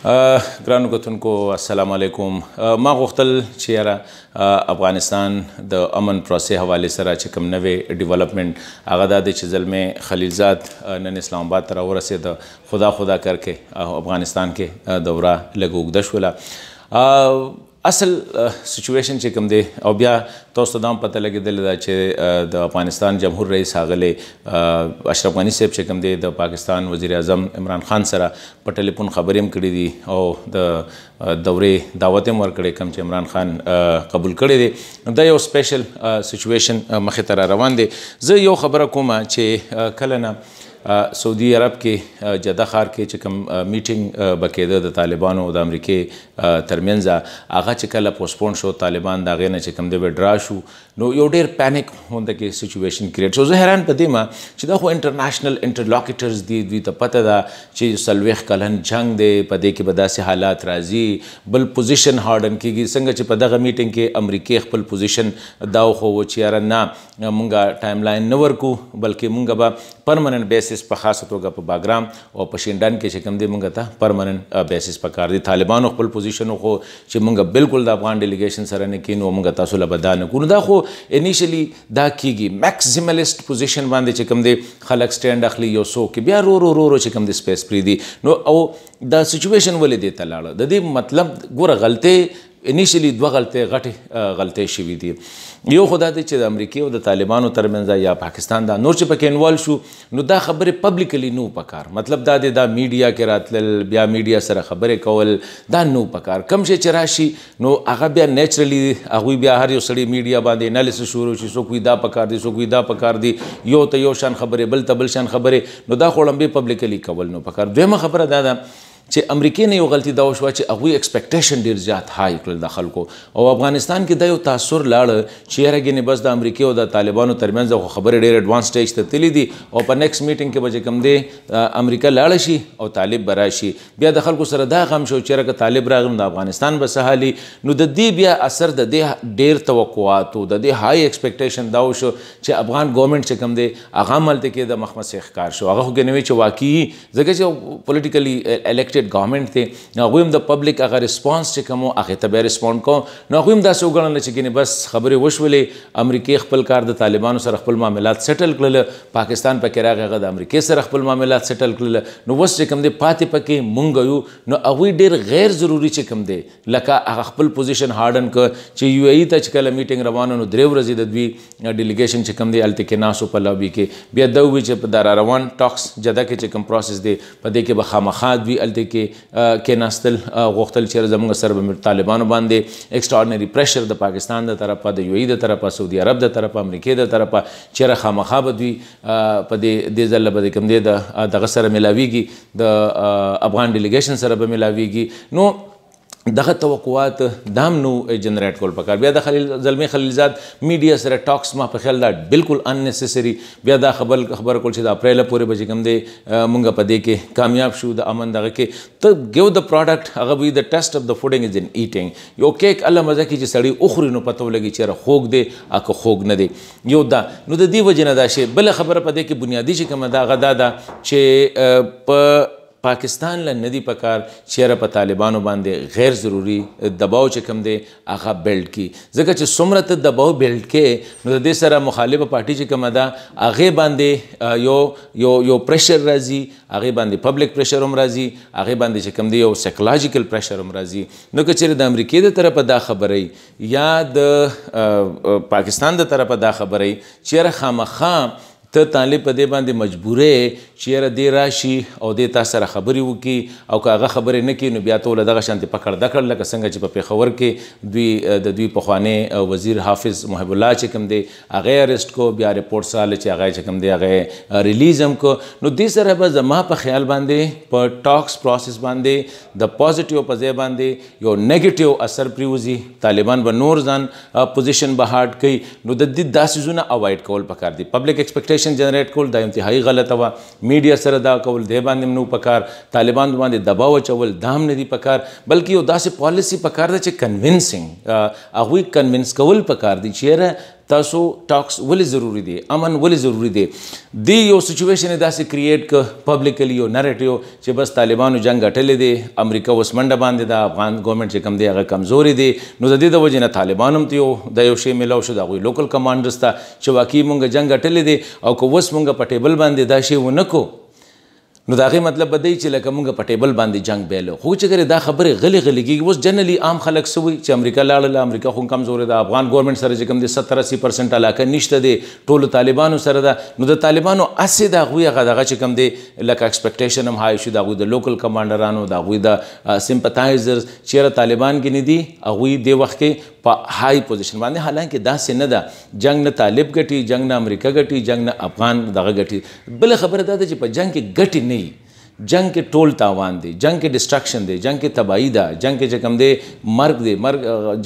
ګرانو کتونکو السلام علیکم. ما غوښتل چې یاره افغانستان د امن پروسې حوالې سره چې کوم نوې ډیولپمنټ هغه دا دی چې زلمې خلیلزاد نن اسلام آباد ته راورسېده. خدا کرکې افغانستان کې دوره لږ اوږده شوله. اصل سچویشن چې کوم دی او بیا تاسو ته دا هم پته لګېدلې ده چې د افغانستان جمهور رئیس ښاغلی اشرف غني صاحب چې کوم دی د پاکستان وزیر اعظم عمران خان سره په ټلیفون خبرې هم کړي دي او د دورې دعوت هم ورکړی کوم چې عمران خان قبول کړی دی. دا یو سپیشل سچویشن مخې ته را روان دی. زه یو خبره کومه چې کله نه سعودي عرب کې جده ښار کې چې کوم میټینګ به کېده د طالبانو او د امریکې ترمنځ هغه چې کله پوسټپون شو طالبان د هغې نه چې کوم دی وډرا شو نو یو ډېر پینک غونډه کې سچویشن کریټ شو. زه حیران په دې ما چې دا خو انټرنیشنل انټرلاکټرز دي دوی ته پته ده چې 40 کلن جنګ دی په دې کې به داسې حالات راځي بل پوزیشن هارډن کېږي څنګه چې په دغه میټینګ کې امریکې خپل پوزیشن دا وښوه چې یاره نه مونږ ټایم لاین نه ورکو بلکې مونږ به پرمننټ بیسس په خاصه توګه په باګرام او په شینډن کې چې کوم دی مونږ ته پرمننټ بیسس پکار دي. طالبانو خپل پوزیشن وښو چې مونږ بالکل د افغان ډیلیګیشن سره نه کینو مونږ تاسو له به دا نه کوو. دا خو انیشلی دا کیږي میکسیملیسټ پوزیشن باندې چې کوم دی خلک سټینډ اخلي یو څوک بیا رو چې کوم دی سپیس پرېږدي نو او دا سچویشن ولې دې ته لاړه. د دې مطلب ګوره غلطۍ انیشلی دوه غلطۍ غلطۍ شوي دي. یو خو دا دی چې د امریکې او د طالبانو ترمنځ یا پاکستان دا نور چې پکې انوالو شو نو دا خبرې پبلیکلی نو پکار مطلب دا دی دا میډیا کې راتلل بیا میډیا سره خبرې کول دا نو پکار. کم شی چې راشي نو هغه بیا نیچرلی هغوی بیا هر یو سړی میډیا باندې انالیسس شروع شي څوک وایي دا پکار دی څوک وایي دا پکار دی یو ته یو شان خبرې بل ته بل شان خبرې نو دا خو لمبې پبلیکلی کول نو پکار. دویمه خبره دا ده چې امریکې نه یو غلطي دا وشوه چې هغوی ایکسپیکټیشن ډېر زیات های کړل د خلکو او افغانستان کې دا یو تاثر لاړه چې یاره ګینې بس د امریکې او د طالبانو ترمنځ خو خبرې ډېر ایډوانس سټیج ته تللي دي او په نیکسټ میټینګ کې به چې کوم دی امریکا لاړه شي او طالب به راشي بیا د خلکو سره دا غم شو چې یاره که طالب راغی نو د افغانستان به څه حالي نو د دې بیا اثر د دې ډېر توقعاتو د دې های ایکسپیکټیشن دا وشو چې افغان ګورنمنټ چې کوم دی هغه هم هلته کې د مخمسې ښکار شو. هغه خو ګنې وی چې واقعي ځکه چې پولیټیکلی الیکټډ ګورنمنټ دی هغوی هم د پبلک هغه ریسپانس چې کوم و هغې ته بیا ریسپونډ کوو نو هغوی هم داسې وګڼله چې ګینې بس خبرې وشولې امریکې خپل کار د طالبانو سره خپل معاملات سیټل کړله پاکستان پکې راغی هغه د امریکې سره خپل معاملات سیټل کړله نو اوس چې کوم دی پاتې پکې مونږ یو نو هغوی ډېر غیر ضروري چې کوم دی لکه هغه خپل پوزیشن هارډن که چې یو ای ته چې کله میټینګ روانه نو 3 ورځې د دوی ډیلیګیشن چې کوم دی هلته کې ناستو په لابي کې بیا دا ووایي چې په دا روان ټاکس جده کې چې کوم پروسس دی په دې کې به خامخا دوی هلته کې کېناستل غوښتل چې زموږ سره به طالبانو باندې ایکسټراډنري پریشر د پاکستان د طرفه د یو ای د طرفه سعودي عرب د طرفه امریکې د طرفه چېرې خامخا به دوی په دې ځل به کوم دی دغه سره میلاویږي د افغان ډیلیګیشن سره به میلاویږي نو دغه توقعات دا هم نو جنریټ کول پکار. بیا د زلمې خلیلزاد میډیا سره ټاکس ما په خیال دا بالکل اننیسیسري بیا دا خبر کول چې د اپریل پورې به چې کوم دی مونږ په دې کې کامیاب شو د امن دغه کې ته ګیو د پروډکټ هغه وي د ټیسټ اف د فوډینګ از ان ایټینګ یو کیک الله مزه کې چې سړی وخوري نو پته ولګي چې خوږ دی که خوږ نه دی یو دا نو د دې وجې نه دا شی بله خبره په دې کې بنیادي چې کومه ده هغه دا ده چې په پاکستان له ندی پکار چیرې په طالبانو باندې غیر ضروري دباو چې کوم دی هغه بیلډ کی ځکه چې څومره ته دباو بیلډ کې نو د دې سره مخالفه پارټي چې کومه ده هغې باندې یو پریشر راځي هغې باندې پبلک پریشر هم راځي هغې باندې چې کوم دی یو سایکولوژیکل پریشر هم راځي نو که چیرې د امریکې د طرفه دا خبرې یا د پاکستان د طرفه دا خبرې چیرې خامخا ته طالب په دې باندې مجبورې چې یاره دې راشي او دې تا سره خبرې وکړي او که هغه خبرې نه کړي نو بیا ته له دغه شانتې پکړده کړ لکه څنګه چې په پېښور کې د دوی پخوانی وزیر حافظ محب الله چې کوم دی هغه اریسټ کو بیا رپورټ راغله چې هغه چې کوم دی هغه ریلیز هم کو نو دې سره به زما په خیال باندې په ټاکس پروسس باندې د پازیټیو په ځای باندې یو نیګیټیو اثر پرېوځي طالبان به نور ځان پوزیشن به هارډ کوي نو د دې دا څیزونه اوایډ کول پکار دي. پبلک ایکسپیکټیشن جنریټ کول دا انتهایی غلطه وه میډیا سره دا کول دی باندې نو پکار طالبان باندې دباو اچول دا هم نه دي پکار بلکې یو داسې پالیسي پکار ده چې کنوینسنګ هغوی کنوینس کول پکار دي چې یاره تاسو ټاکس ولې ضروری دی امن ولې ضروری دی دی یو سچویشن داسې کریټ ک پبلکلی یو نریټیو چې بس طالبانو جنگ غټلې دی امریکا اوس منډه باندې د افغان ګورنمنت چې کوم دی هغه کمزوري دی نو د دې د وجې نه طالبان هم ته د یو شی میلاو شو د هغوی لوکل کمانډرز ته چې واقعي مونږ جنگ غټلې دی او که اوس مونږ په ټیبل باندې دا شی ونه کو نو د هغې مطلب به دی چې لکه مونږ په ټیبل باندې جنگ بیلو خو چې ګرې دا خبرې غلې غلې کېږي اوس جنرالي عام خلک څه وایي چې امریکا لاړله امریکا خو کمزورې ده افغان ګورنمنټ سره چې کوم دی 70-80% علاقه نشته دی ټولو طالبانو سره ده نو د طالبانو هسې د هغوی هغه دغه چې کوم دی لکه ایکسپیکټیشن هم های شو د هغوی د لوکل کمانډرانو د هغوی د سمپتایزرز چیرې طالبان کې نه دي هغوی دې وخت کې په های پوزیشن باندې حالانکه داسې نه ده جنگ نه طالب ګټي جنگ نه امریکا ګټي جنگ نه افغان دغه ګټي بله خبره دا ده چې په جنگ کې ګټې نه وي جنگ کې ټول تاوان دی جنگ کې ډسټرکشن دی جنگ کې تباہی ده جنگ کې چې کوم دی مرګ دی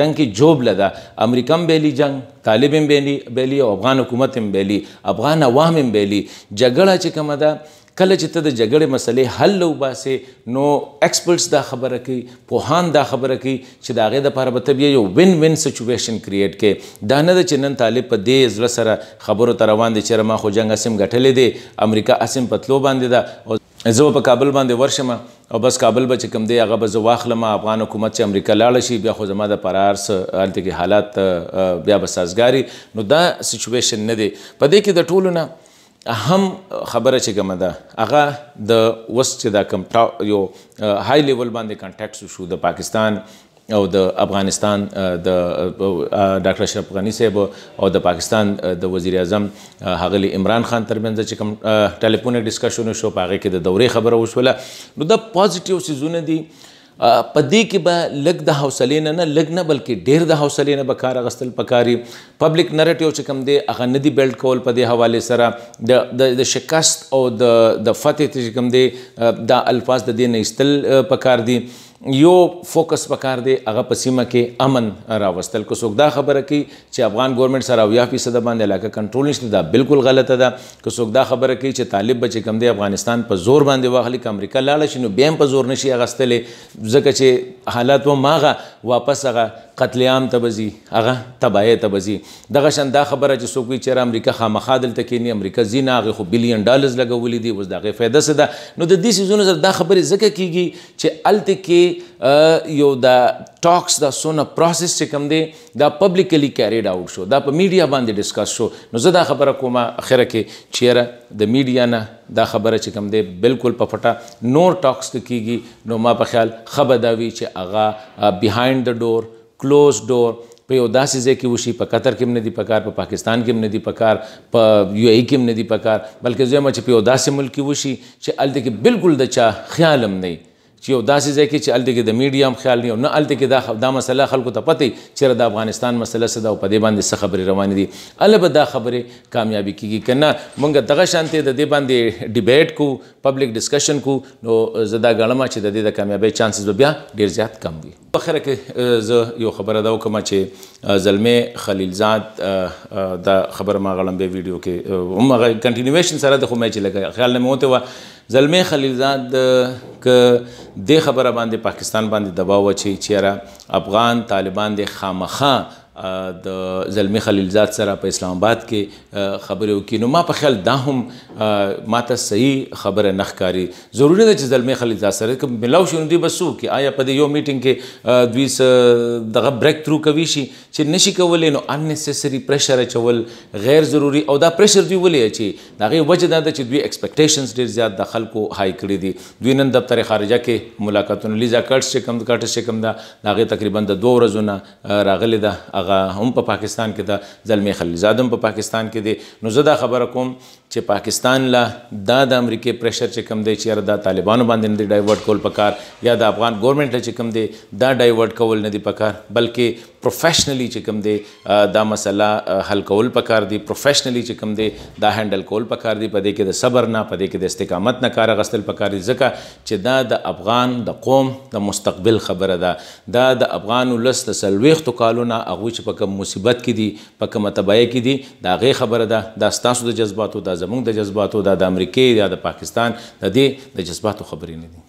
جنگ کې جوبله ده امریکا هم بیلی جنگ طالب هم بیلی او افغان حکومت هم بیلی افغان عوام هم بیلی جګړه چې کومه ده کله چې ته د جګړې مسلې حل وباسې نو ایکسپرټس دا خبره کوي پوهان دا خبره کوي چې د هغې دپاره به ته بیا یو وین وین سچویشن کریټ کې دا نه ده چې نن طالب په دې زړه سره خبرو ته روان دی چېرې ما خو جنګ اسم ګټلې دی امریکا اسم په تلو باندې ده زه په کابل باندې ورشم او بس کابل به چې کوم دی هغه به زه واخلم افغان حکومت چې امریکا لاړه شي بیا خو زما د پرار څه هلته کې حالات بیا به سازګاري نو دا سچویشن نه دی په دې کې د ټولو نه هم خبره چې کومه ده هغه د اوس چې دا کوم یو های لیول باندې کانټیکټ شو د پاکستان او د افغانستان د ډاکټر اشرف غنی صاحب او د پاکستان د وزیر اعظم ښاغلي عمران خان ترمنځ چې کوم ټلیفونیک ډسکشن شو په هغې کې د دورې خبره وشوله نو دا پازیټیو څیزونه دي په دې کې به لږ د حوصلې نه لږ نه بلکې ډېر د حوصلې نه به کار اخیستل پکار وي پبلک نریټیو چې کوم دی هغه نه دي بیلډ کول په دې حوالې سره د شکست او د فتح چې کوم دی دا الفاظ د دې نه ایستل پکار دي یو فوکس پکار دی هغه په سیمه کې امن راوستل که څوک دا خبره کوي چې افغان ګورنمنټ سره 80% باندې علاقه کنټرول نشته دا بالکل غلطه ده که څوک دا خبره کوي چې طالب به چې کوم دی افغانستان په زور باندې واخلي که امریکا لاړه شي نو بیا هم په زور نشي اخیستلی ځکه چې حالات هم هغه واپس هغه قتل عام ته به ځي هغه تباهۍ ته به ځي دغه شان دا خبره چې څوک وایي چېرې امریکا خامخا دلته کښېني امریکا ځي نه هغې خو $1 بلین لګولي دي اوس د هغې فایده څه ده نو د دې څیزونو سره دا خبرې ځکه کېږي چې هلته کې یو د ټاکس دا څونه پروسس چې کوم دی دا پبلکلی کیریډ آوټ شو دا په میډیا باندې ډسکس شو نو زه دا خبره کومه اخره کې چیرې د میډیا نه دا خبره چې کوم دی بالکل په پټه نور ټاکس کېږي نو ما په خیال ښه به دا وي چې هغه بیهایند د ډور کلوز ډور په یو داسې ځای کې وشي په قطر کې هم نه دي پکار په پاکستان کې هم نه دي پکار په UAE کې هم نه دي پکار بلکې زه یم چې په یو داسې ملک کې وشي چې هلته کې بالکل د چا خیال هم نه وي چې یو داسې ځای کې چې هلته کې د میډیا هم خیال نه وي او نه هلته کې دا مسله خلکو ته پته وي چېرې د افغانستان مسله څه ده او په دې باندې څه خبرې روانې دي هله به دا خبرې کامیابي کېږي که نه مونږ دغه شانتې د دې باندې ډیبیټ کو پبلک ډسکشن کو نو زه دا ګڼم چې د دې د کامیابۍ چانسز به بیا ډېر زیات کم وي په اخره کې زه یو خبره دا وکړم چې زلمې خلیلزاد دا خبره ما غړمبې ویډیو کې هم هغه کنټینیویشن سره د خو مې چې لږ خیال نه مې وتې وه زلمې خلیلزاد که دې خبره باندې پاکستان باندې دباو واچوي چېرې افغان طالبان دې خامخا د زلمې خلیلزاد سره په اسلام آباد کې خبرې وکړي نو ما په خیال دا هم ماته صحیح خبره نه ښکاري ضروري ده چې زلمې خلیلزاد سره که ملاو شي نو دوی به څه وکړي آیا په دې یو میټینګ کې دوی څه دغه بریک تھرو کوي شي چې نشي کولی نو اننیسیسري پریشر اچول غیر ضروري او دا پریشر دوی ولې اچي د هغې وجه دا ده چې دوی ایکسپیکټیشنز ډېر زیات د خلکو های کړي دي دوی نن دفتر خارجه کې ملاقاتونه لیزا کټس چې کوم ده د هغې تقریبا د 2 ورځو نه راغلې ده هم په پاکستان کې د زلمې خلیلزاد هم په پاکستان کې دی نو زه دا خبره کوم چې پاکستان لا دا د امریکې پریشر چې کوم دی چېرې دا طالبانو باندې نه دی ډایورټ کول پکار یا د افغان ګورنمنټ ته چې کوم دی دا ډایورټ کول نه دی پکار بلکې پروفیشنلی چې کوم دی دا مسله حل کول پکار دی پروفیشنلی چې کوم دی دا هینډل کول پکار دی په دې کې د صبر نه په دې کې د استقامت نه کار اخیستل پکار دی ځکه چې دا د افغان د قوم د مستقبل خبره ده دا د افغان ولس د 40 کالو نه هغوی چې په کوم مصیبت کې دي په کومه تباهۍ کې دي د هغې خبره ده دا ستاسو د جذباتو دا زموږ د جذباتو دا د امریکې یا د پاکستان د دې د جذباتو خبرې نه دي